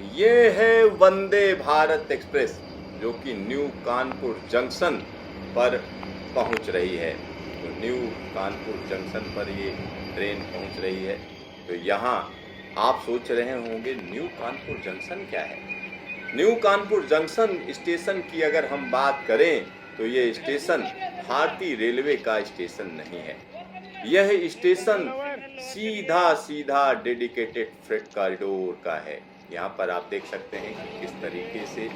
ये है वंदे भारत एक्सप्रेस जो कि न्यू कानपुर जंक्शन पर पहुंच रही है। तो न्यू कानपुर जंक्शन पर ये ट्रेन पहुंच रही है। तो यहाँ आप सोच रहे होंगे न्यू कानपुर जंक्शन क्या है। न्यू कानपुर जंक्शन स्टेशन की अगर हम बात करें तो ये स्टेशन भारतीय रेलवे का स्टेशन नहीं है। यह स्टेशन सीधा सीधा डेडिकेटेड फ्रेट कॉरिडोर का है। यहाँ पर आप देख सकते हैं कि किस तरीके से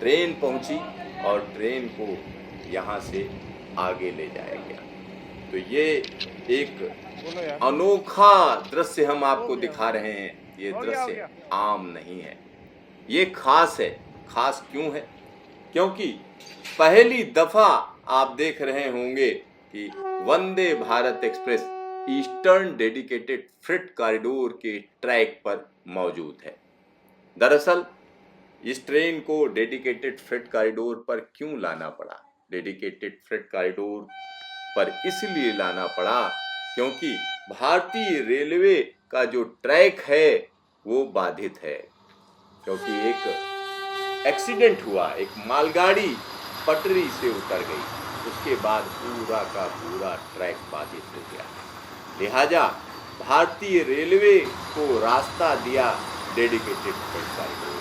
ट्रेन पहुंची और ट्रेन को यहाँ से आगे ले जाया गया। तो ये एक अनोखा दृश्य हम आपको दिखा रहे हैं। ये दृश्य आम नहीं है, ये खास है। खास क्यों है? क्योंकि पहली दफा आप देख रहे होंगे कि Vande Bharat express eastern dedicated freight corridor के ट्रैक पर मौजूद है। दरअसल इस ट्रेन को डेडिकेटेड फ्रेट कॉरिडोर पर क्यों लाना पड़ा? डेडिकेटेड फ्रेट कॉरिडोर पर इसलिए लाना पड़ा क्योंकि भारतीय रेलवे का जो ट्रैक है वो बाधित है। क्योंकि एक एक्सीडेंट हुआ, एक मालगाड़ी पटरी से उतर गई, उसके बाद पूरा का पूरा ट्रैक बाधित हो गया। लिहाजा भारतीय रेलवे को रास्ता दिया dedicated freight corridor.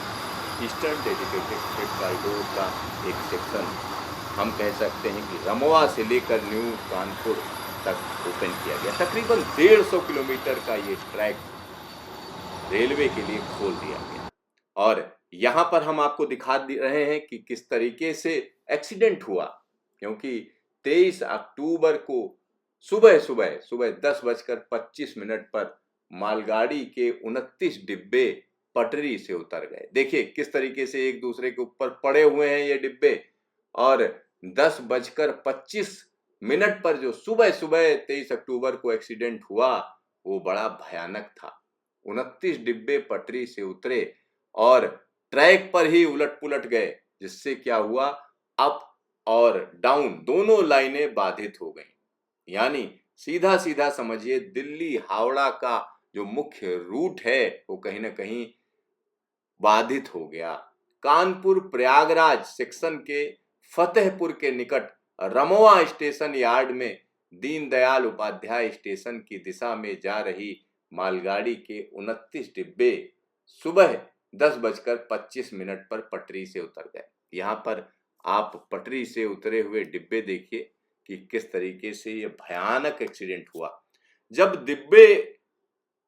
Eastern dedicated freight corridor का एक सेक्शन हम कह सकते हैं कि रमवा से लेकर न्यू कानपुर तक ओपन किया गया। तकरीबन 150 किलोमीटर का ये ट्रैक रेलवे के लिए खोल दिया गया। और यहाँ पर हम आपको दिखा रहे हैं कि किस तरीके से एक्सीडेंट हुआ। क्योंकि 23 अक्टूबर को सुबह सुबह सुबह 10:25 पर मालगाड़ी के 29 डिब्बे पटरी से उतर गए। देखिए किस तरीके से एक दूसरे के ऊपर पड़े हुए हैं ये डिब्बे। और 10:25 पर जो सुबह सुबह 23 अक्टूबर को एक्सीडेंट हुआ वो बड़ा भयानक था। 29 डिब्बे पटरी से उतरे और ट्रैक पर ही उलट पुलट गए, जिससे क्या हुआ, अप और डाउन दोनों लाइनें बाधित हो गई। यानी सीधा सीधा समझिए दिल्ली हावड़ा का जो मुख्य रूट है वो कहीं ना कहीं बाधित हो गया। कानपुर प्रयागराज सेक्शन के फतेहपुर के निकट रमवा स्टेशन यार्ड में दीनदयाल उपाध्याय स्टेशन की दिशा में जा रही मालगाड़ी के 29 डिब्बे सुबह 10:25 पर पटरी से उतर गए। यहाँ पर आप पटरी से उतरे हुए डिब्बे देखिए कि किस तरीके से ये भयानक एक्सीडेंट हुआ। जब डिब्बे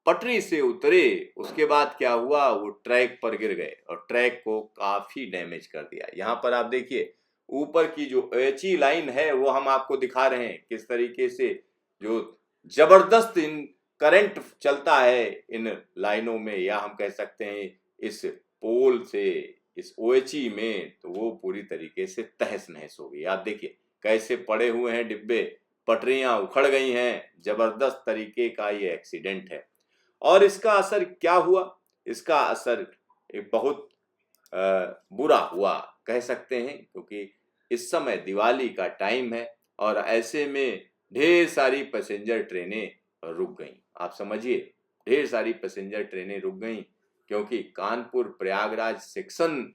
पटरी से उतरे उसके बाद क्या हुआ, वो ट्रैक पर गिर गए और ट्रैक को काफी डैमेज कर दिया। यहाँ पर आप देखिए ऊपर की जो एची लाइन है वो हम आपको दिखा रहे हैं किस तरीके से जो जबरदस्त इन करंट चलता है इन लाइनों में, या हम कह सकते हैं इस पोल से, इस ओएचई में, तो वो पूरी तरीके से तहस नहस हो गई। आप देखिए कैसे पड़े हुए हैं डिब्बे, पटरियां उखड़ गई हैं। जबरदस्त तरीके का ये एक्सीडेंट है। और इसका असर क्या हुआ? इसका असर एक बहुत बुरा हुआ कह सकते हैं, क्योंकि इस समय दिवाली का टाइम है और ऐसे में ढेर सारी पैसेंजर ट्रेनें रुक गईं। आप समझिए ढेर सारी पैसेंजर ट्रेनें रुक गईं क्योंकि कानपुर प्रयागराज सेक्शन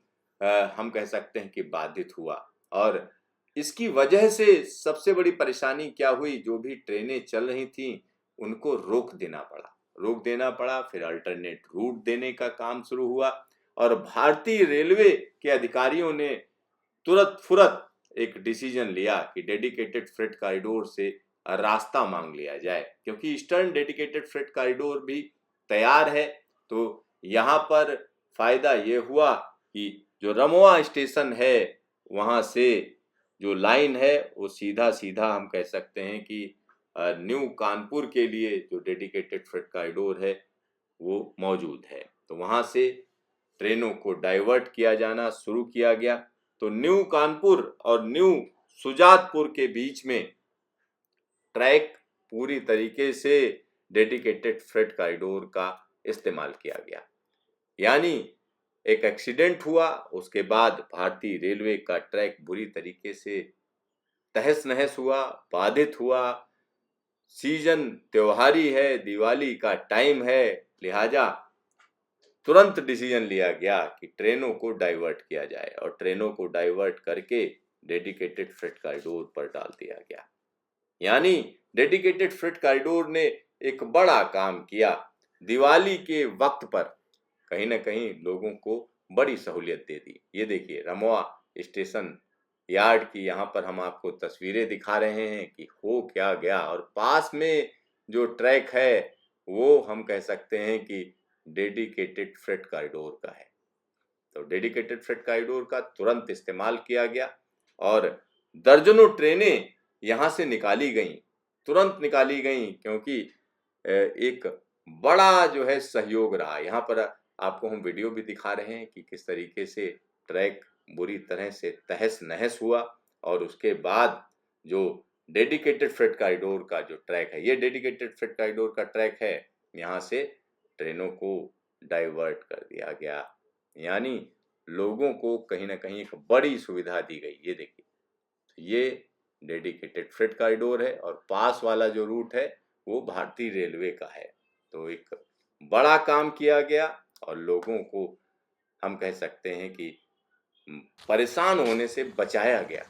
हम कह सकते हैं कि बाधित हुआ। और इसकी वजह से सबसे बड़ी परेशानी क्या हुई, जो भी ट्रेनें चल रही थीं उनको रोक देना पड़ा। फिर अल्टरनेट रूट देने का काम शुरू हुआ और भारतीय रेलवे के अधिकारियों ने तुरंत फुरत एक डिसीजन लिया कि डेडिकेटेड फ्रेट कॉरिडोर से रास्ता मांग लिया जाए, क्योंकि ईस्टर्न डेडिकेटेड फ्रेट कॉरिडोर भी तैयार है। तो यहाँ पर फायदा ये हुआ कि जो रमोआ स्टेशन है वहां से जो लाइन है वो सीधा सीधा हम कह सकते हैं कि न्यू कानपुर के लिए जो डेडिकेटेड फ्रेट कॉरिडोर है वो मौजूद है। तो वहां से ट्रेनों को डाइवर्ट किया जाना शुरू किया गया। तो न्यू कानपुर और न्यू सुजातपुर के बीच में ट्रैक पूरी तरीके से डेडिकेटेड फ्रेट कॉरिडोर का इस्तेमाल किया गया। यानी एक एक्सीडेंट हुआ, उसके बाद भारतीय रेलवे का ट्रैक बुरी तरीके से तहस नहस हुआ, बाधित हुआ। सीजन त्योहारी है, दिवाली का टाइम है, लिहाजा तुरंत डिसीजन लिया गया कि ट्रेनों को डाइवर्ट किया जाए और ट्रेनों को डाइवर्ट करके डेडिकेटेड फ्रेट कॉरिडोर पर डाल दिया गया। यानी डेडिकेटेड फ्रेट कॉरिडोर ने एक बड़ा काम किया। दिवाली के वक्त पर कहीं ना कहीं लोगों को बड़ी सहूलियत दे दी। ये देखिए रमोआ स्टेशन यार्ड की यहाँ पर हम आपको तस्वीरें दिखा रहे हैं कि हो क्या गया। और पास में जो ट्रैक है वो हम कह सकते हैं कि डेडिकेटेड फ्रेट कॉरिडोर का है। तो डेडिकेटेड फ्रेट कॉरिडोर का तुरंत इस्तेमाल किया गया और दर्जनों ट्रेनें यहाँ से निकाली गईं, तुरंत निकाली गईं, क्योंकि एक बड़ा जो है सहयोग रहा। यहाँ पर आपको हम वीडियो भी दिखा रहे हैं कि किस तरीके से ट्रैक बुरी तरह से तहस नहस हुआ। और उसके बाद जो डेडिकेटेड फ्रेट कॉरिडोर का जो ट्रैक है, ये डेडिकेटेड फ्रेट कॉरिडोर का ट्रैक है, यहाँ से ट्रेनों को डाइवर्ट कर दिया गया। यानी लोगों को कहीं ना कहीं एक बड़ी सुविधा दी गई। ये देखिए, ये डेडिकेटेड फ्रेट कॉरिडोर है और पास वाला जो रूट है वो भारतीय रेलवे का है। तो एक बड़ा काम किया गया और लोगों को हम कह सकते हैं कि परेशान होने से बचाया गया।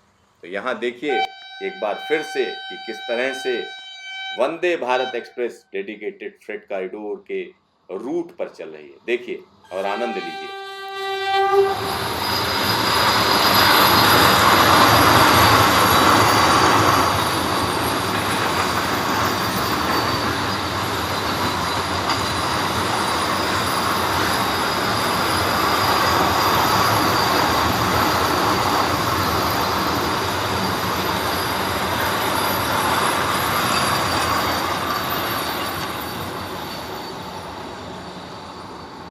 तो यहाँ देखिए एक बार फिर से कि किस तरह से Vande Bharat express dedicated freight corridor के रूट पर चल रही है। देखिए और आनंद लीजिए।